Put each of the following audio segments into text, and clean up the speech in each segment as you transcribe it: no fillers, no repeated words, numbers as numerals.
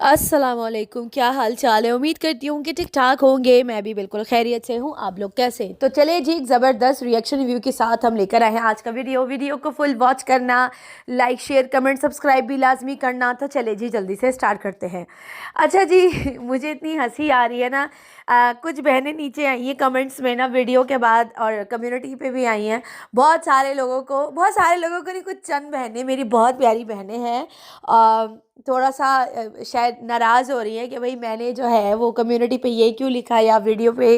अस्सलामुअलैकुम, क्या हाल चाल है। उम्मीद करती हूँ कि ठीक ठाक होंगे। मैं भी बिल्कुल खैरियत से हूँ। आप लोग कैसे? तो चलिए जी, एक ज़बरदस्त रिएक्शन रिव्यू के साथ हम लेकर आए हैं आज का वीडियो को फुल वॉच करना, लाइक शेयर कमेंट सब्सक्राइब भी लाजमी करना। तो चले जी, जल्दी से स्टार्ट करते हैं। अच्छा जी मुझे इतनी हंसी आ रही है ना। कुछ बहनें नीचे आई हैं कमेंट्स में ना वीडियो के बाद, और कम्युनिटी पे भी आई हैं। बहुत सारे लोगों को नहीं, कुछ चंद बहनें, मेरी बहुत प्यारी बहनें हैं, थोड़ा सा शायद नाराज़ हो रही है कि भाई मैंने जो है वो कम्युनिटी पे ये क्यों लिखा या वीडियो पे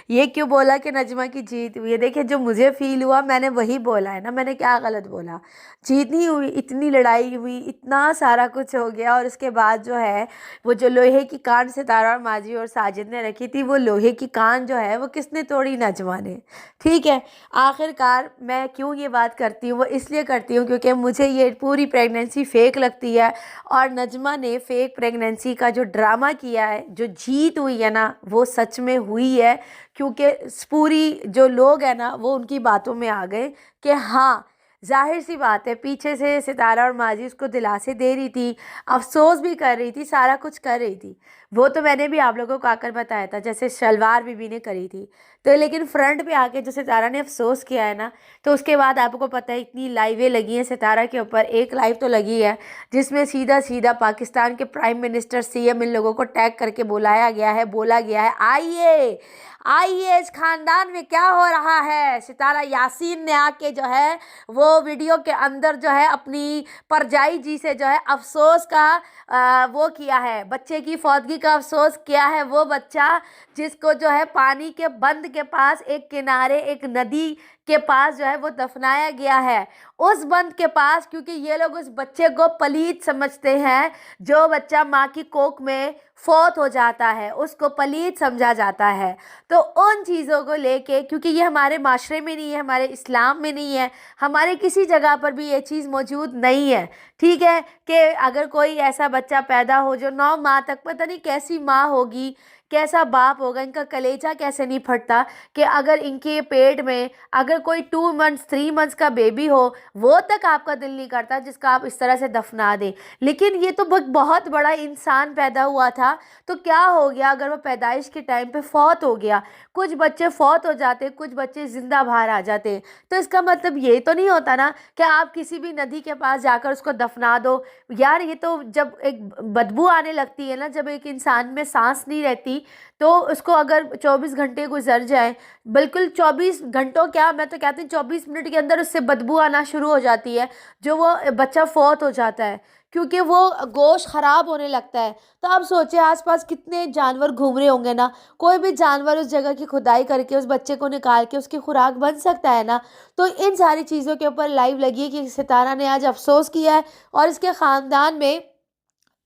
ये क्यों बोला कि नजमा की जीत हुई है। देखिए, जो मुझे फील हुआ मैंने वही बोला है ना, मैंने क्या गलत बोला। जीत नहीं हुई, इतनी लड़ाई हुई, इतना सारा कुछ हो गया, और उसके बाद जो है वो जो लोहे की कान सितारा और माजी और साजिद ने रखी थी, वो लोहे की कान जो है वो किसने तोड़ी? नजमा ने। ठीक है। आखिरकार मैं क्यों ये बात करती हूँ, वो इसलिए करती हूँ क्योंकि मुझे ये पूरी प्रेगनेंसी फेक लगती है, और नजमा ने फेक प्रेगनेंसी का जो ड्रामा किया है, जो जीत हुई है ना, वो सच में हुई है। क्योंकि पूरी जो लोग हैं ना, वो उनकी बातों में आ गए कि हाँ, जाहिर सी बात है, पीछे से सितारा और माजी उसको दिलासे दे रही थी, अफसोस भी कर रही थी, सारा कुछ कर रही थी। वो तो मैंने भी आप लोगों को आकर बताया था, जैसे शलवार बीबी ने करी थी। तो लेकिन फ्रंट पे आके जो सितारा ने अफसोस किया है ना, तो उसके बाद आपको पता है इतनी लाइवें लगी हैं सितारा के ऊपर। एक लाइव तो लगी है जिसमें सीधा सीधा पाकिस्तान के प्राइम मिनिस्टर सीएम इन लोगों को टैग करके बुलाया गया है, बोला गया है आइए आइए, इस खानदान में क्या हो रहा है। सितारा यासीन ने आके जो है वो वीडियो के अंदर जो है अपनी परजाई जी से जो है अफसोस का वो किया है, बच्चे की फौतगी का अफसोस किया है। वो बच्चा जिसको जो है पानी के बंद के पास, एक किनारे, एक नदी के पास जो है वो दफनाया गया है, उस बंद के पास, क्योंकि ये लोग उस बच्चे को पलीत समझते हैं। जो बच्चा माँ की कोख में फौत हो जाता है उसको पलीत समझा जाता है। तो उन चीज़ों को लेके, क्योंकि ये हमारे माशरे में नहीं है, हमारे इस्लाम में नहीं है, हमारे किसी जगह पर भी ये चीज़ मौजूद नहीं है। ठीक है, कि अगर कोई ऐसा बच्चा पैदा हो जो 9 माह तक, पता नहीं कैसी माँ होगी, कैसा बाप होगा, इनका कलेजा कैसे नहीं फटता कि अगर इनके पेट में अगर कोई 2 मंथ्स 3 मंथ्स का बेबी हो, वो तक आपका दिल नहीं करता जिसका आप इस तरह से दफना दें। लेकिन ये तो बहुत बड़ा इंसान पैदा हुआ था, तो क्या हो गया अगर वो पैदाइश के टाइम पे फौत हो गया? कुछ बच्चे फौत हो जाते, कुछ बच्चे जिंदा बाहर आ जाते। तो इसका मतलब ये तो नहीं होता ना कि आप किसी भी नदी के पास जाकर उसको दफना दो। यार, ये तो जब एक बदबू आने लगती है ना, जब एक इंसान में सांस नहीं रहती, तो उसको अगर 24 घंटे गुजर जाए, बिल्कुल 24 घंटों क्या, मैं तो कहती हूँ 24 मिनट के अंदर उससे बदबू आना शुरू हो जाती है, जो वो बच्चा फौत हो जाता है, क्योंकि वो गोश्त खराब होने लगता है। तो आप सोचिए आसपास कितने जानवर घूम रहे होंगे ना। कोई भी जानवर उस जगह की खुदाई करके उस बच्चे को निकाल के उसकी खुराक बन सकता है ना। तो इन सारी चीज़ों के ऊपर लाइव लगी है कि सितारा ने आज अफसोस किया है, और इसके ख़ानदान में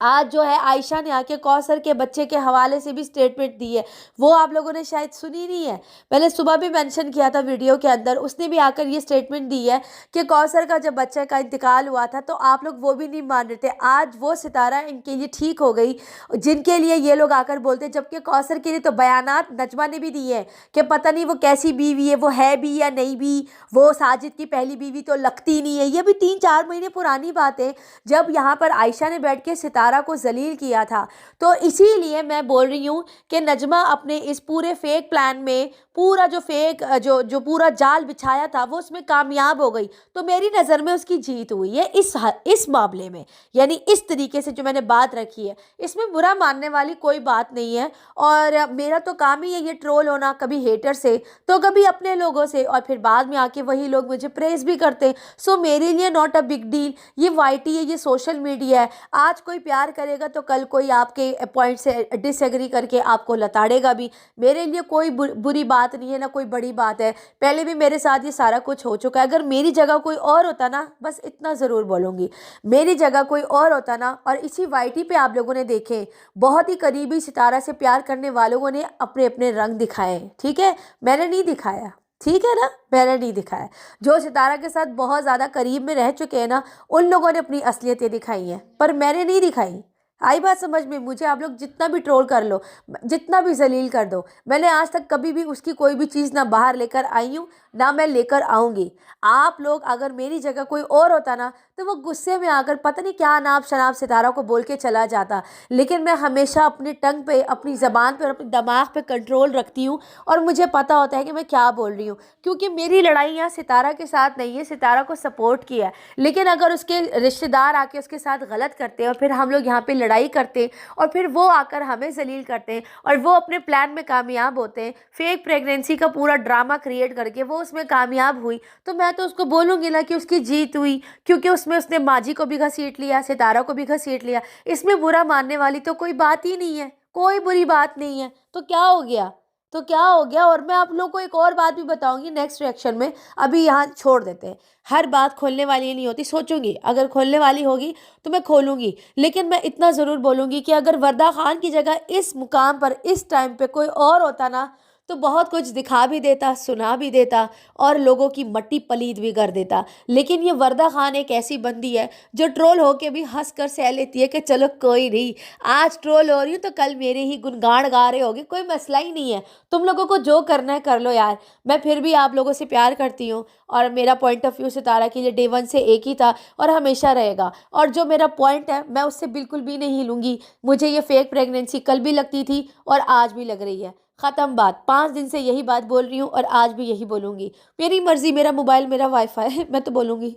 आज जो है आयशा ने आके कौसर के बच्चे के हवाले से भी स्टेटमेंट दी है। वो आप लोगों ने शायद सुनी नहीं है, मैंने सुबह भी मेंशन किया था वीडियो के अंदर। उसने भी आकर ये स्टेटमेंट दी है कि कौसर का जब बच्चे का इंतकाल हुआ था तो आप लोग वो भी नहीं मान रहे थे। आज वो सितारा इनके लिए ठीक हो गई जिनके लिए ये लोग आकर बोलते, जबकि कौसर के लिए तो बयानात नजमा ने भी दिए हैं कि पता नहीं वो कैसी बीवी है, वो है भी या नहीं भी, वो साजिद की पहली बीवी तो लगती नहीं है। ये भी 3-4 महीने पुरानी बात है, जब यहाँ पर आयशा ने बैठ के सितारा को जलील किया था। तो इसीलिए मैं बोल रही हूँ कि नजमा अपने इस पूरे फेक प्लान में, पूरा जो फेक जो जो पूरा जाल बिछाया था, वो उसमें कामयाब हो गई। तो मेरी नज़र में उसकी जीत हुई है इस मामले में। यानी इस तरीके से जो मैंने बात रखी है, इसमें बुरा मानने वाली कोई बात नहीं है। और मेरा तो काम ही है ये ट्रोल होना, कभी हेटर से तो कभी अपने लोगों से, और फिर बाद में आके वही लोग मुझे प्रेज भी करते हैं। सो मेरे लिए नॉट अ बिग डील। ये वाईटी है, ये सोशल मीडिया है। आज कोई प्यार करेगा तो कल कोई आपके पॉइंट से डिसएग्री करके आपको लताड़ेगा भी। मेरे लिए कोई बुरी बात नहीं है, ना कोई बड़ी बात है। पहले भी मेरे साथ ये सारा कुछ हो चुका है। अगर मेरी जगह कोई और होता ना, बस इतना ज़रूर बोलूँगी, मेरी जगह कोई और होता ना, और इसी वाईटी पे आप लोगों ने देखे बहुत ही करीबी सितारा से प्यार करने वालों ने अपने अपने रंग दिखाए। ठीक है, मैंने नहीं दिखाया। ठीक है ना, मैंने नहीं दिखाया। जो सितारा के साथ बहुत ज़्यादा करीब में रह चुके हैं ना, उन लोगों ने अपनी असलियतें दिखाई हैं, पर मैंने नहीं दिखाई। आई बात समझ में? मुझे आप लोग जितना भी ट्रोल कर लो, जितना भी जलील कर दो, मैंने आज तक कभी भी उसकी कोई भी चीज़ ना बाहर लेकर आई हूँ, ना मैं लेकर आऊँगी। आप लोग अगर मेरी जगह कोई और होता ना तो वो गुस्से में आकर पता नहीं क्या नाप शनाप सितारा को बोल के चला जाता, लेकिन मैं हमेशा अपनी टंग पे, अपनी ज़बान पे और अपने दिमाग पे कंट्रोल रखती हूँ और मुझे पता होता है कि मैं क्या बोल रही हूँ, क्योंकि मेरी लड़ाई यहाँ सितारा के साथ नहीं है, सितारा को सपोर्ट किया है। लेकिन अगर उसके रिश्तेदार आके उसके साथ गलत करते हैं और फिर हम लोग यहाँ पे लड़ाई करते हैं और फिर वो आकर हमें जलील करते हैं और वो अपने प्लान में कामयाब होते हैं, फेक प्रेगनेंसी का पूरा ड्रामा क्रिएट करके वो उसमें कामयाब हुई, तो मैं तो उसको बोलूँगी ना कि उसकी जीत हुई, क्योंकि उसमें उसने माजी को भी घसीट लिया, सितारा को भी घसीट लिया। इसमें बुरा मानने वाली तो कोई बात ही नहीं है, कोई बुरी बात नहीं है। तो क्या हो गया, तो क्या हो गया। और मैं आप लोग को एक और बात भी बताऊंगी नेक्स्ट रिएक्शन में, अभी यहाँ छोड़ देते हैं। हर बात खोलने वाली नहीं होती, सोचूंगी अगर खोलने वाली होगी तो मैं खोलूंगी, लेकिन मैं इतना ज़रूर बोलूंगी कि अगर वरदा खान की जगह इस मुकाम पर इस टाइम पे कोई और होता ना तो बहुत कुछ दिखा भी देता, सुना भी देता और लोगों की मट्टी पलीद भी कर देता। लेकिन ये वरदा खान एक ऐसी बंदी है जो ट्रोल होके भी हंस कर सह लेती है कि चलो कोई नहीं, आज ट्रोल हो रही हूँ तो कल मेरे ही गुनगान गा रहे होगे, कोई मसला ही नहीं है, तुम लोगों को जो करना है कर लो यार। मैं फिर भी आप लोगों से प्यार करती हूँ और मेरा पॉइंट ऑफ व्यू सितारा के लिए डे वन से एक ही था और हमेशा रहेगा। और जो मेरा पॉइंट है मैं उससे बिल्कुल भी नहीं हिलूंगी। मुझे ये फेक प्रेगनेंसी कल भी लगती थी और आज भी लग रही है, ख़त्म बात। 5 दिन से यही बात बोल रही हूँ और आज भी यही बोलूँगी। मेरी मर्ज़ी, मेरा मोबाइल, मेरा वाईफाई है, मैं तो बोलूँगी।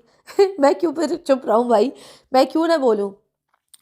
मैं क्यों फिर चुप रहूँ भाई, मैं क्यों ना बोलूँ।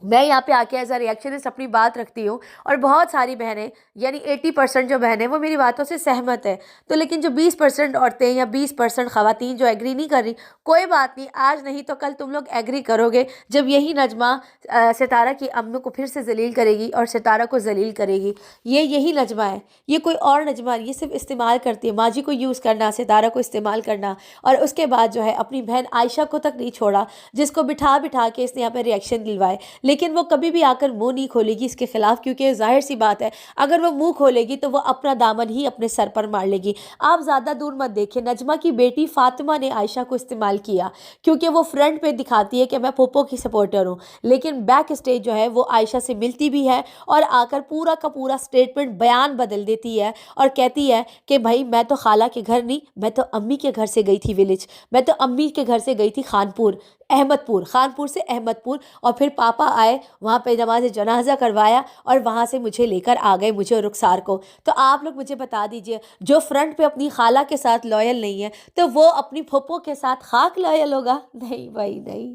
मैं यहाँ पे आके एज अ रिएक्शनिस्ट अपनी बात रखती हूँ और बहुत सारी बहनें, यानी 80% जो बहनें वो मेरी बातों से सहमत है। तो लेकिन जो 20% औरतें या 20% ख़वातीन जो एग्री नहीं कर रही, कोई बात नहीं, आज नहीं तो कल तुम लोग एग्री करोगे जब यही नजमा सितारा की अम्मी को फिर से जलील करेगी और सितारा को जलील करेगी। ये यही नजमा है, ये कोई और नजमा नहीं, ये सिर्फ इस्तेमाल करती है, माजी को यूज़ करना, सितारा को इस्तेमाल करना। और उसके बाद जो है अपनी बहन आयशा को तक नहीं छोड़ा, जिसको बिठा बिठा के इसने यहाँ पर रिएक्शन दिलवाए, लेकिन वो कभी भी आकर मुंह नहीं खोलेगी इसके खिलाफ, क्योंकि जाहिर सी बात है अगर वो मुंह खोलेगी तो वो अपना दामन ही अपने सर पर मार लेगी। आप ज़्यादा दूर मत देखिए, नजमा की बेटी फातिमा ने आयशा को इस्तेमाल किया क्योंकि वो फ्रंट पे दिखाती है कि मैं पोपो की सपोर्टर हूँ, लेकिन बैक स्टेज जो है वो आयशा से मिलती भी है और आकर पूरा का पूरा स्टेटमेंट बयान बदल देती है और कहती है कि भाई मैं तो खाला के घर नहीं, मैं तो अम्मी के घर से गई थी विलेज, मैं तो अम्मी के घर से गई थी खानपुर, अहमदपुर, खानपुर से अहमदपुर, और फिर पापा आए वहाँ पे नमाज जनाजा करवाया और वहाँ से मुझे लेकर आ गए, मुझे और रुखसार को। तो आप लोग मुझे बता दीजिए, जो फ्रंट पे अपनी खाला के साथ लॉयल नहीं है तो वो अपनी फुप्पो के साथ खाक लॉयल होगा? नहीं भाई, नहीं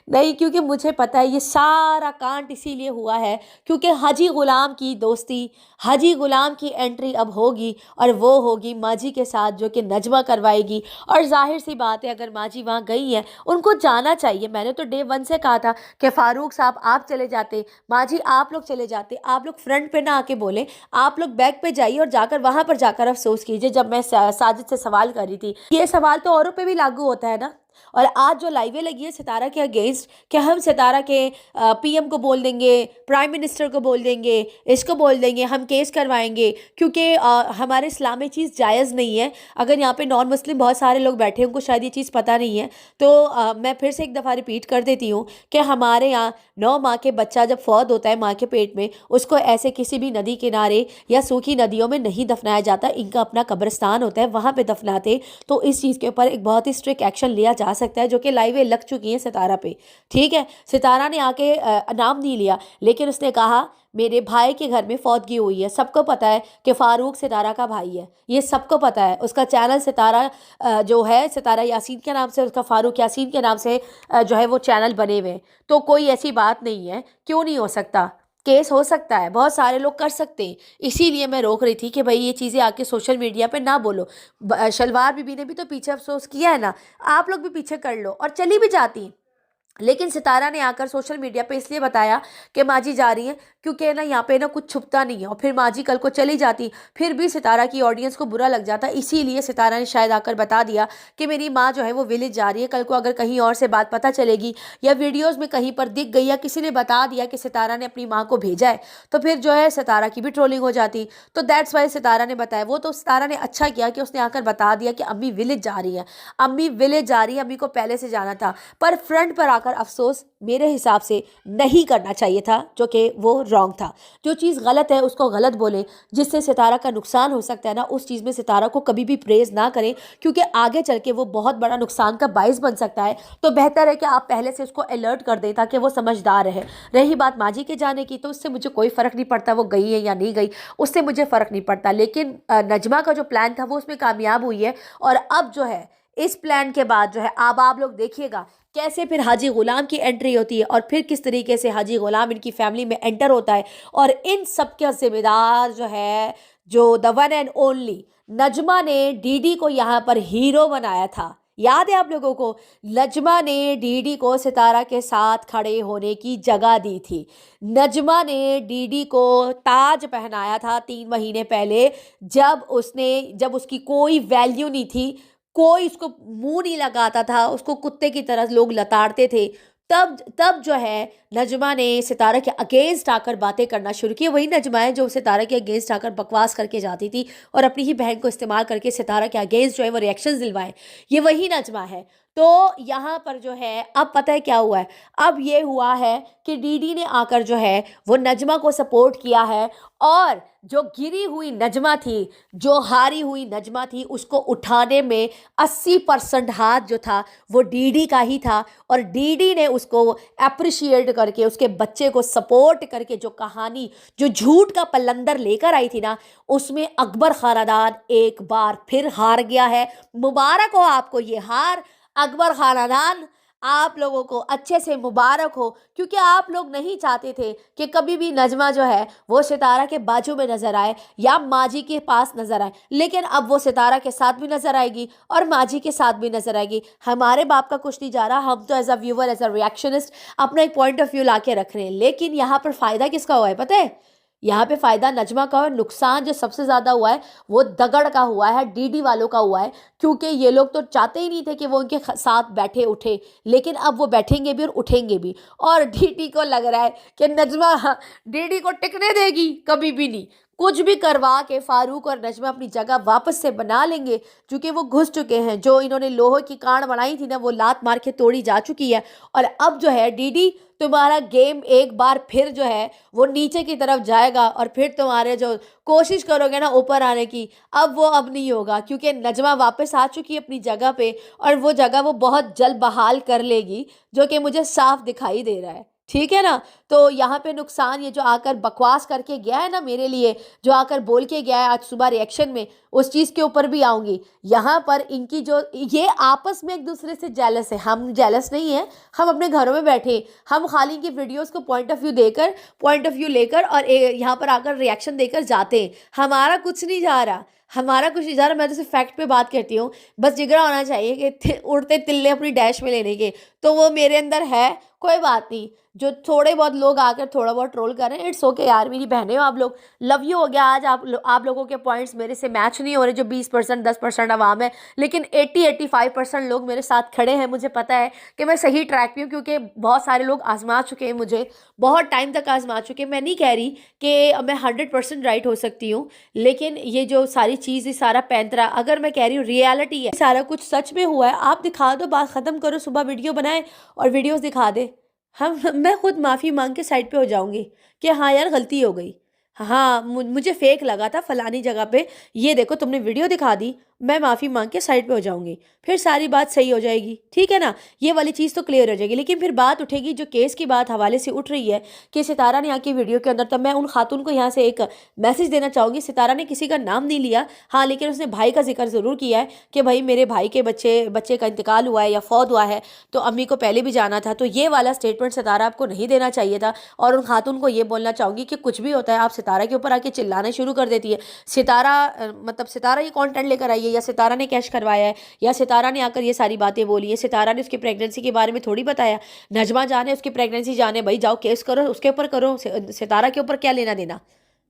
नहीं, क्योंकि मुझे पता है ये सारा कांड इसीलिए हुआ है क्योंकि हाजी गुलाम की दोस्ती, हाजी गुलाम की एंट्री अब होगी और वो होगी माजी के साथ, जो कि नजमा करवाएगी। और जाहिर सी बात है अगर माजी वहाँ गई है उनको जाना चाहिए। मैंने तो डे वन से कहा था कि फारूक साहब आप चले जाते, माजी आप लोग चले जाते, आप लोग फ्रंट पे ना आके बोले, आप लोग बैक पे जाइए और जाकर वहां पर जाकर अफसोस कीजिए। जब मैं साजिद से सवाल कर रही थी, ये सवाल तो औरों पे भी लागू होता है ना। और आज जो लाइवें लगी है सितारा के अगेंस्ट कि हम सितारा के पीएम को बोल देंगे, प्राइम मिनिस्टर को बोल देंगे, इसको बोल देंगे, हम केस करवाएंगे क्योंकि हमारे इस्लाम में चीज़ जायज़ नहीं है। अगर यहाँ पे नॉन मुस्लिम बहुत सारे लोग बैठे हैं, उनको शायद ये चीज़ पता नहीं है, तो मैं फिर से एक दफ़ा रिपीट कर देती हूँ कि हमारे यहाँ 9 माह के बच्चा जब फौत होता है माँ के पेट में, उसको ऐसे किसी भी नदी किनारे या सूखी नदियों में नहीं दफनाया जाता, इनका अपना कब्रिस्तान होता है, वहाँ पर दफनाते। तो इस चीज़ के ऊपर एक बहुत ही स्ट्रिक्ट एक्शन लिया जा सकता है, जो कि लाइवें लग चुकी हैं सितारा पे। ठीक है, सितारा ने आके नाम नहीं लिया, लेकिन उसने कहा मेरे भाई के घर में फौतगी हुई है। सबको पता है कि फारूक सितारा का भाई है, ये सबको पता है। उसका चैनल सितारा जो है, सितारा यासीन के नाम से, उसका फारूक यासीन के नाम से जो है वो चैनल बने हुए हैं। तो कोई ऐसी बात नहीं है, क्यों नहीं हो सकता, केस हो सकता है, बहुत सारे लोग कर सकते हैं। इसीलिए मैं रोक रही थी कि भाई ये चीज़ें आके सोशल मीडिया पे ना बोलो। शलवार बीबी ने भी तो पीछे अफसोस किया है ना, आप लोग भी पीछे कर लो और चली भी जाती। लेकिन सितारा ने आकर सोशल मीडिया पे इसलिए बताया कि माजी जा रही है क्योंकि ना यहाँ पे ना कुछ छुपता नहीं है, और फिर माजी कल को चली जाती, फिर भी सितारा की ऑडियंस को बुरा लग जाता। इसीलिए सितारा ने शायद आकर बता दिया कि मेरी माँ जो है वो विलेज जा रही है। कल को अगर कहीं और से बात पता चलेगी या वीडियोज़ में कहीं पर दिख गई या किसी ने बता दिया कि सितारा ने अपनी माँ को भेजा है, तो फिर जो है सितारा की भी ट्रोलिंग हो जाती। तो दैट्स वाई सितारा ने बताया। वो तो सितारा ने अच्छा किया कि उसने आकर बता दिया कि अम्मी विलेज जा रही है, अम्मी विलेज जा रही है, अम्मी को पहले से जाना था। पर फ्रंट पर जाकर अफसोस मेरे हिसाब से नहीं करना चाहिए था, जो कि वो रॉन्ग था। जो चीज़ गलत है उसको गलत बोले, जिससे सितारा का नुकसान हो सकता है ना, उस चीज़ में सितारा को कभी भी प्रेज़ ना करें, क्योंकि आगे चल के वो बहुत बड़ा नुकसान का बाइस बन सकता है। तो बेहतर है कि आप पहले से उसको अलर्ट कर दें ताकि वो समझदार रहे। रही बात माजी के जाने की, तो उससे मुझे कोई फ़र्क नहीं पड़ता वो गई है या नहीं गई, उससे मुझे फ़र्क नहीं पड़ता। लेकिन नजमा का जो प्लान था वो उसमें कामयाब हुई है। और अब जो है इस प्लान के बाद जो है अब आप लोग देखिएगा कैसे फिर हाजी गुलाम की एंट्री होती है, और फिर किस तरीके से हाजी गुलाम इनकी फैमिली में एंटर होता है। और इन सब का जिम्मेदार जो है, जो the one and only Najma ने डीडी को यहाँ पर हीरो बनाया था। याद है आप लोगों को, नजमा ने डीडी को सितारा के साथ खड़े होने की जगह दी थी। नजमा ने डीडी को ताज पहनाया था 3 महीने पहले, जब उसकी कोई वैल्यू नहीं थी, कोई उसको मुंह नहीं लगाता था, उसको कुत्ते की तरह लोग लताड़ते थे। तब तब जो है नजमा ने सितारा के अगेंस्ट आकर बातें करना शुरू की। वही नजमा है जो सितारा के अगेंस्ट आकर बकवास करके जाती थी और अपनी ही बहन को इस्तेमाल करके सितारा के अगेंस्ट जो है वो रिएक्शंस दिलवाए। ये वही नजमा है। तो यहाँ पर जो है अब पता है क्या हुआ है, अब ये हुआ है कि डीडी ने आकर जो है वो नजमा को सपोर्ट किया है, और जो गिरी हुई नजमा थी, जो हारी हुई नजमा थी, उसको उठाने में 80% हाथ जो था वो डीडी का ही था। और डीडी ने उसको अप्रिशिएट करके, उसके बच्चे को सपोर्ट करके, जो कहानी जो झूठ का पलंदर लेकर आई थी ना, उसमें अकबर खानदान एक बार फिर हार गया है। मुबारक हो आपको ये हार, अकबर खानदान, आप लोगों को अच्छे से मुबारक हो, क्योंकि आप लोग नहीं चाहते थे कि कभी भी नजमा जो है वो सितारा के बाजू में नजर आए या माजी के पास नजर आए। लेकिन अब वो सितारा के साथ भी नजर आएगी और माजी के साथ भी नजर आएगी। हमारे बाप का कुछ नहीं जा रहा, हम तो as a viewer, as a reactionist अपना एक पॉइंट ऑफ व्यू ला के रख रहे हैं। लेकिन यहाँ पर फायदा किसका हुआ है पता है? यहाँ पे फायदा नजमा का, और नुकसान जो सबसे ज्यादा हुआ है वो दगड़ का हुआ है, डीडी वालों का हुआ है। क्योंकि ये लोग तो चाहते ही नहीं थे कि वो उनके साथ बैठे उठे, लेकिन अब वो बैठेंगे भी और उठेंगे भी। और डीडी को लग रहा है कि नजमा डीडी को टिकने देगी, कभी भी नहीं। कुछ भी करवा के फारूक और नजमा अपनी जगह वापस से बना लेंगे, क्योंकि वो घुस चुके हैं। जो इन्होंने लोहे की कान बनाई थी ना, वो लात मार के तोड़ी जा चुकी है। और अब जो है डीडी, तुम्हारा गेम एक बार फिर जो है वो नीचे की तरफ जाएगा, और फिर तुम्हारे जो कोशिश करोगे ना ऊपर आने की, अब नहीं होगा, क्योंकि नजमा वापस आ चुकी है अपनी जगह पे, और वो जगह वो बहुत जल्द बहाल कर लेगी, जो कि मुझे साफ दिखाई दे रहा है। ठीक है ना? तो यहाँ पे नुकसान ये जो आकर बकवास करके गया है ना मेरे लिए, जो आकर बोल के गया है आज सुबह रिएक्शन में, उस चीज़ के ऊपर भी आऊँगी। यहाँ पर इनकी जो ये आपस में एक दूसरे से जेलस है, हम जेलस नहीं है, हम अपने घरों में बैठे, हम खाली की वीडियोस को पॉइंट ऑफ व्यू लेकर और यहाँ पर आकर रिएक्शन देकर जाते हैं। हमारा कुछ नहीं जा रहा, हमारा कुछ नहीं जा रहा। मैं तो सिर्फ फैक्ट पे बात करती हूँ। बस जिगरा होना चाहिए कि उड़ते तिल्ले अपनी डैश में लेने के, तो वो मेरे अंदर है। कोई बात नहीं, जो थोड़े बहुत लोग आकर थोड़ा बहुत ट्रोल कर रहे हैं, इट्स ओके यार, मेरी बहनें हो आप लोग, लव यू हो गया। आज आप लोगों के पॉइंट्स मेरे से मैच नहीं हो रहे, जो 20% 10% आवाम है, लेकिन 80-85% लोग मेरे साथ खड़े हैं। मुझे पता है कि मैं सही ट्रैक पे हूँ, क्योंकि बहुत सारे लोग आजमा चुके हैं, मुझे बहुत टाइम तक आजमा चुके हैं। मैं नहीं कह रही कि मैं 100% राइट हो सकती हूँ, लेकिन ये जो सारी चीज़, ये सारा पैंतरा, अगर मैं कह रही हूँ रियलिटी है, सारा कुछ सच में हुआ है, आप दिखा दो, बात ख़त्म करो, सुबह वीडियो बनाए और वीडियोस दिखा दे। मैं खुद माफ़ी मांग के साइड पे हो जाऊंगी कि हाँ यार गलती हो गई, हाँ मुझे फेक लगा था फलानी जगह पे, ये देखो तुमने वीडियो दिखा दी, मैं माफ़ी मांग के साइड पे हो जाऊंगी, फिर सारी बात सही हो जाएगी। ठीक है ना? ये वाली चीज़ तो क्लियर हो जाएगी। लेकिन फिर बात उठेगी जो केस की बात हवाले से उठ रही है कि सितारा ने आके वीडियो के अंदर, तब मैं उन खातून को यहाँ से एक मैसेज देना चाहूँगी। सितारा ने किसी का नाम नहीं लिया, हाँ, लेकिन उसने भाई का जिक्र ज़रूर किया है कि भाई मेरे भाई के बच्चे का इंतकाल हुआ है या फौत हुआ है, तो अम्मी को पहले भी जाना था। तो ये वाला स्टेटमेंट सितारा आपको नहीं देना चाहिए था। और उन खातून को ये बोलना चाहूँगी कि कुछ भी होता है, आप सितारा के ऊपर आके चिल्लाना शुरू कर देती है। सितारा ये कॉन्टेंट लेकर आई है, या सितारा ने कैश करवाया है, या सितारा ने आकर ये सारी बातें बोली है, सितारा ने उसकी प्रेगनेंसी के बारे में थोड़ी बताया। नजमा जाने उसकी प्रेगनेंसी जाने, भाई जाओ केस करो, उसके ऊपर करो, सितारा के ऊपर क्या लेना देना?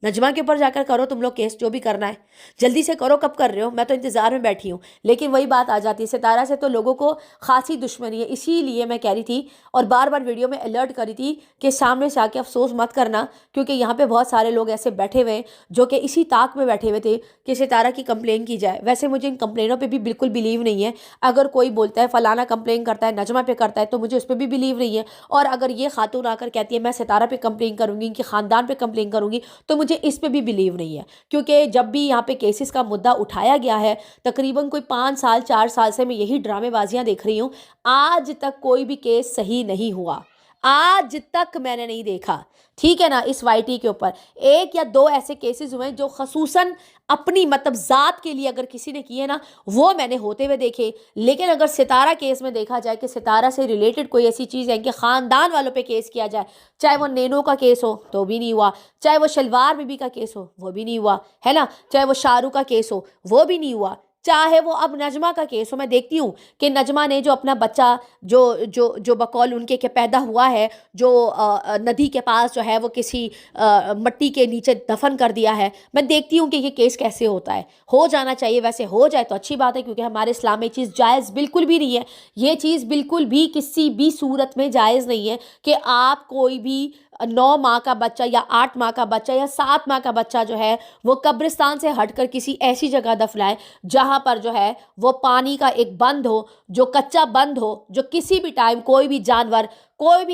नजमा के ऊपर जाकर करो तुम लोग केस, जो भी करना है जल्दी से करो। कब कर रहे हो? मैं तो इंतजार में बैठी हूँ। लेकिन वही बात आ जाती है, सितारा से तो लोगों को खासी दुश्मनी है। इसीलिए मैं कह रही थी और बार बार वीडियो में अलर्ट करी थी कि सामने से आके अफसोस मत करना, क्योंकि यहाँ पे बहुत सारे लोग ऐसे बैठे हुए हैं जो कि इसी ताक में बैठे हुए थे कि सितारा की कंप्लेन की जाए। वैसे मुझे इन कंप्लेनों पर भी बिल्कुल बिलीव नहीं है। अगर कोई बोलता है फलाना कंप्लेन करता है, नजमा पे करता है, तो मुझे उस पर भी बिलीव नहीं है। और अगर ये खातून आकर कहती है मैं सितारा पे कंप्लेन करूंगी, इनके खानदान पे कंप्लेन करूंगी, तो मुझे इस पे भी बिलीव नहीं है। क्योंकि जब भी यहाँ पे केसेस का मुद्दा उठाया गया है, तकरीबन कोई 5 साल 4 साल से मैं यही ड्रामेबाजियां देख रही हूँ, आज तक कोई भी केस सही नहीं हुआ। आज तक मैंने नहीं देखा, ठीक है ना। इस वाईटी के ऊपर 1 या 2 ऐसे केसेस हुए हैं जो खसूसन अपनी मतलब जात के लिए अगर किसी ने किए ना, वो मैंने होते हुए देखे। लेकिन अगर सितारा केस में देखा जाए कि सितारा से रिलेटेड कोई ऐसी चीज़ है कि ख़ानदान वालों पे केस किया जाए, चाहे वो नैनो का केस हो तो भी नहीं हुआ, चाहे वो शलवार बीबी का केस हो वो भी नहीं हुआ, है ना, चाहे वो शाहरुख का केस हो वो भी नहीं हुआ, चाहे वो अब नजमा का केस हो। मैं देखती हूँ कि नजमा ने जो अपना बच्चा जो जो जो बकौल उनके के पैदा हुआ है, जो नदी के पास जो है वो किसी मट्टी के नीचे दफन कर दिया है, मैं देखती हूँ कि ये केस कैसे होता है। हो जाना चाहिए, वैसे हो जाए तो अच्छी बात है, क्योंकि हमारे इस्लाम में चीज़ जायज़ बिल्कुल भी नहीं है। ये चीज़ बिल्कुल भी किसी भी सूरत में जायज़ नहीं है कि आप कोई भी 9 माह का बच्चा या 8 माह का बच्चा या 7 माह का बच्चा जो है वो कब्रिस्तान से हटकर किसी ऐसी जगह दफनाए जहां पर जो है वो पानी का एक बंद हो, जो कच्चा बंद हो, जो किसी भी टाइम कोई भी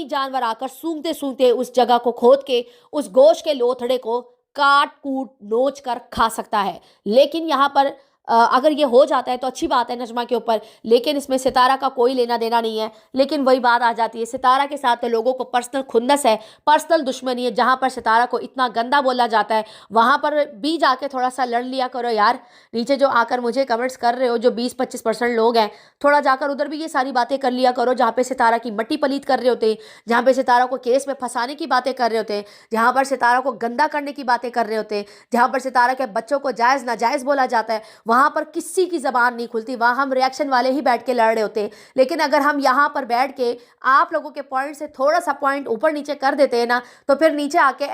जानवर आकर सूंघते सूंघते उस जगह को खोद के उस गोश्त के लोथड़े को काट कूट नोच कर खा सकता है। लेकिन यहाँ पर अगर ये हो जाता है तो अच्छी बात है नजमा के ऊपर, लेकिन इसमें सितारा का कोई लेना देना नहीं है। लेकिन वही बात आ जाती है, सितारा के साथ तो लोगों को पर्सनल खुन्नस है, पर्सनल दुश्मनी है। जहाँ पर सितारा को इतना गंदा बोला जाता है वहाँ पर भी जाके थोड़ा सा लड़ लिया करो यार। नीचे जो आकर मुझे कमेंट्स कर रहे हो, जो 20-25% लोग हैं, थोड़ा जाकर उधर भी ये सारी बातें कर लिया करो जहाँ पे सितारा की मट्टी पलीत कर रहे होते हैं, जहाँ पे सितारा को केस में फंसाने की बातें कर रहे होते हैं, जहाँ पर सितारा को गंदा करने की बातें कर रहे होते हैं, जहाँ पर सितारा के बच्चों को जायज़ नाजायज़ बोला जाता है, वहाँ पर किसी की ज़बान नहीं खुलती। वहाँ हम रिएक्शन वाले ही बैठ के लड़ रहे होते हैं। लेकिन अगर हम यहाँ पर बैठ के आप लोगों के पॉइंट से थोड़ा सा पॉइंट ऊपर नीचे कर देते हैं ना, तो फिर नीचे आके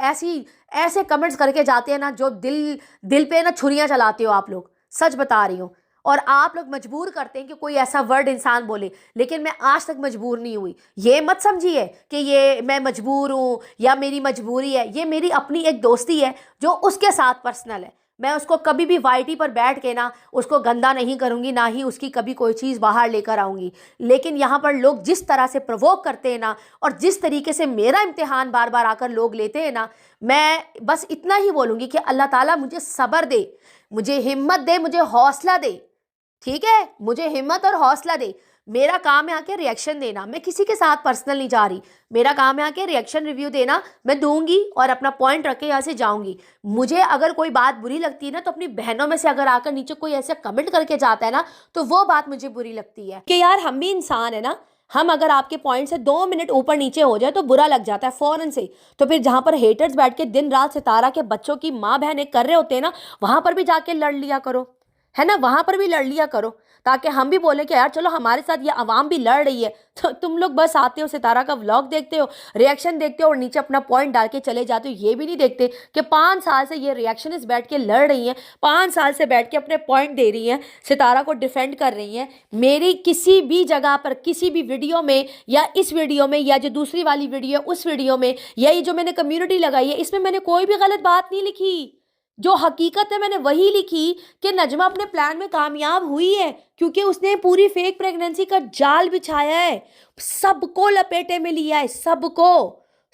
ऐसे कमेंट्स करके जाते हैं ना जो दिल पे ना छुरियाँ चलाते हो आप लोग, सच बता रही हूँ। और आप लोग मजबूर करते हैं कि कोई ऐसा वर्ड इंसान बोले, लेकिन मैं आज तक मजबूर नहीं हुई। ये मत समझिए कि ये मैं मजबूर हूँ या मेरी मजबूरी है, ये मेरी अपनी एक दोस्ती है जो उसके साथ पर्सनल है। मैं उसको कभी भी वाईटी पर बैठ के ना उसको गंदा नहीं करूँगी, ना ही उसकी कभी कोई चीज़ बाहर लेकर आऊँगी। लेकिन यहाँ पर लोग जिस तरह से प्रवोक करते हैं ना, और जिस तरीके से मेरा इम्तिहान बार बार आकर लोग लेते हैं ना, मैं बस इतना ही बोलूँगी कि अल्लाह ताला मुझे सब्र दे, मुझे हिम्मत दे, मुझे हौसला दे, ठीक है, मुझे हिम्मत और हौसला दे। मेरा काम है आके रिएक्शन देना, मैं किसी के साथ पर्सनल नहीं जा रही। मेरा काम है आके रिएक्शन रिव्यू देना, मैं दूंगी और अपना पॉइंट रख के यहाँ से जाऊंगी। मुझे अगर कोई बात बुरी लगती है ना, तो अपनी बहनों में से अगर आकर नीचे कोई ऐसा कमेंट करके जाता है ना, तो वो बात मुझे बुरी लगती है कि यार हम भी इंसान है ना। हम अगर आपके पॉइंट से 2 मिनट ऊपर नीचे हो जाए तो बुरा लग जाता है फौरन से। तो फिर जहां पर हेटर्स बैठ के दिन रात सितारा के बच्चों की माँ बहनें कर रहे होते हैं ना, वहां पर भी जाके लड़ लिया करो, है ना, वहां पर भी लड़ लिया करो, ताकि हम भी बोले कि यार चलो हमारे साथ ये आवाम भी लड़ रही है। तो तुम लोग बस आते हो, सितारा का व्लॉग देखते हो, रिएक्शन देखते हो और नीचे अपना पॉइंट डाल के चले जाते हो। ये भी नहीं देखते कि 5 साल से ये रिएक्शनिस्ट बैठ के लड़ रही हैं, 5 साल से बैठ के अपने पॉइंट दे रही हैं, सितारा को डिफेंड कर रही हैं। मेरी किसी भी जगह पर किसी भी वीडियो में या इस वीडियो में या जो दूसरी वाली वीडियो उस वीडियो में या ये जो मैंने कम्युनिटी लगाई है, इसमें मैंने कोई भी गलत बात नहीं लिखी। जो हकीकत है मैंने वही लिखी कि नजमा अपने प्लान में कामयाब हुई है, क्योंकि उसने पूरी फेक प्रेगनेंसी का जाल बिछाया है, सबको लपेटे में लिया है,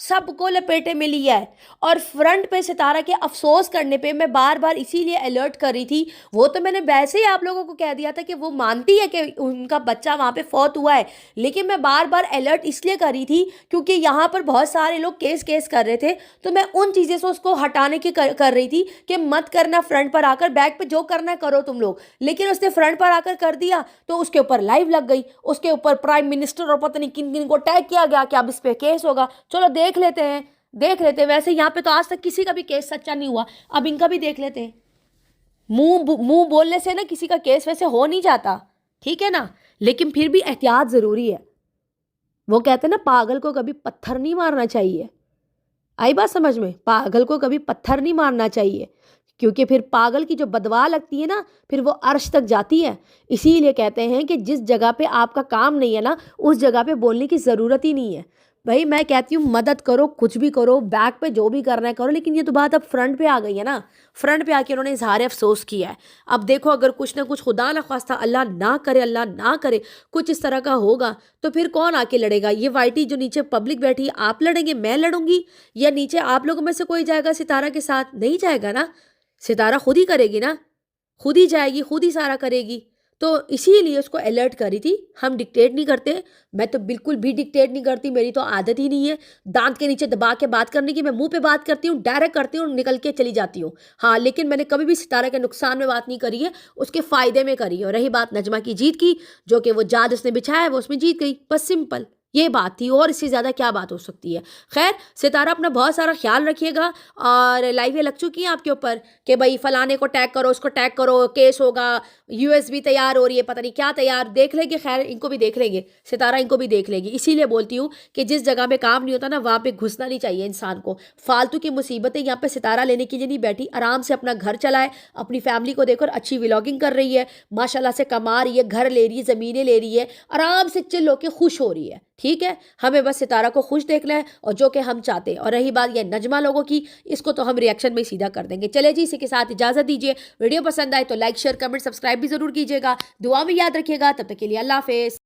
सबको लपेटे में लिया है। और फ्रंट पे सितारा के अफसोस करने पे मैं बार बार इसीलिए अलर्ट कर रही थी। वो तो मैंने वैसे ही आप लोगों को कह दिया था कि वो मानती है कि उनका बच्चा वहाँ पे फौत हुआ है, लेकिन मैं बार बार अलर्ट इसलिए कर रही थी क्योंकि यहाँ पर बहुत सारे लोग केस कर रहे थे। तो मैं उन चीज़ों से उसको हटाने की कर रही थी कि मत करना, फ्रंट पर आकर बैक पे जो करना करो तुम लोग। लेकिन उसने फ्रंट पर आकर कर दिया तो उसके ऊपर लाइव लग गई, उसके ऊपर प्राइम मिनिस्टर और पता नहीं किन किन को टैग किया गया कि अब इस पर केस होगा। चलो देख लेते हैं। वैसे यहाँ पे तो आज तक किसी का भी केस सच्चा नहीं हुआ, अब इनका भी देख लेते हैं। मुंह बोलने से ना किसी का केस वैसे हो नहीं जाता, ठीक है ना, लेकिन फिर भी एहतियात ज़रूरी है। वो कहते हैं ना, पागल को कभी पत्थर नहीं मारना चाहिए। आई बात समझ में? पागल को कभी पत्थर नहीं मारना चाहिए, क्योंकि फिर पागल की जो बदवा लगती है ना, फिर वो अर्श तक जाती है। इसीलिए कहते हैं कि जिस जगह पे आपका काम नहीं है ना, उस जगह पे बोलने की ज़रूरत ही नहीं है। भाई मैं कहती हूँ मदद करो, कुछ भी करो, बैक पे जो भी करना है करो, लेकिन ये तो बात अब फ्रंट पे आ गई है ना। फ्रंट पे आके उन्होंने इजहार अफसोस किया है। अब देखो, अगर कुछ ना कुछ खुदा ना खास्ता, अल्लाह ना करे, अल्लाह ना करे, कुछ इस तरह का होगा तो फिर कौन आके लड़ेगा? ये वाइटी जो नीचे पब्लिक बैठी है, आप लड़ेंगे, मैं लड़ूंगी, या नीचे आप लोगों में से कोई जाएगा सितारा के साथ? नहीं जाएगा ना। सितारा खुद ही करेगी ना, खुद ही जाएगी, खुद ही सारा करेगी। तो इसीलिए उसको अलर्ट करी थी। हम डिक्टेट नहीं करते, मैं तो बिल्कुल भी डिक्टेट नहीं करती, मेरी तो आदत ही नहीं है दांत के नीचे दबा के बात करने की। मैं मुंह पे बात करती हूँ, डायरेक्ट करती हूँ, निकल के चली जाती हूँ। हाँ, लेकिन मैंने कभी भी सितारा के नुकसान में बात नहीं करी है, उसके फ़ायदे में करी है। और रही बात नजमा की जीत की, जो कि वो जाल उसने बिछाया है वो उसमें जीत गई, बस सिंपल ये बात थी। और इससे ज़्यादा क्या बात हो सकती है? खैर, सितारा अपना बहुत सारा ख्याल रखिएगा। और लाइवें लग चुकी हैं आपके ऊपर कि भाई फलाने को टैग करो, उसको टैग करो, केस होगा, यूएसबी तैयार हो रही है, पता नहीं क्या तैयार, देख लेंगे। खैर, इनको भी देख लेंगे, सितारा इनको भी देख लेगी। इसीलिए बोलती हूँ कि जिस जगह पे काम नहीं होता ना, वहाँ पे घुसना नहीं चाहिए इंसान को। फालतू की मुसीबतें यहाँ पे सितारा लेने के लिए नहीं बैठी। आराम से अपना घर चलाए, अपनी फैमिली को देखो, अच्छी व्लॉगिंग कर रही है, माशाल्लाह से कमा रही है, घर ले रही है, ज़मीनें ले रही है, आराम से चिल होके खुश हो रही है। ठीक है, हमें बस सितारा को खुश देखना है, और जो कि हम चाहते हैं। और रही बात ये नजमा लोगों की, इसको तो हम रिएक्शन में सीधा कर देंगे। चले जी, इसी के साथ इजाजत दीजिए। वीडियो पसंद आए तो लाइक शेयर कमेंट सब्सक्राइब भी जरूर कीजिएगा। दुआ में याद रखिएगा। तब तक के लिए अल्लाह हाफिज।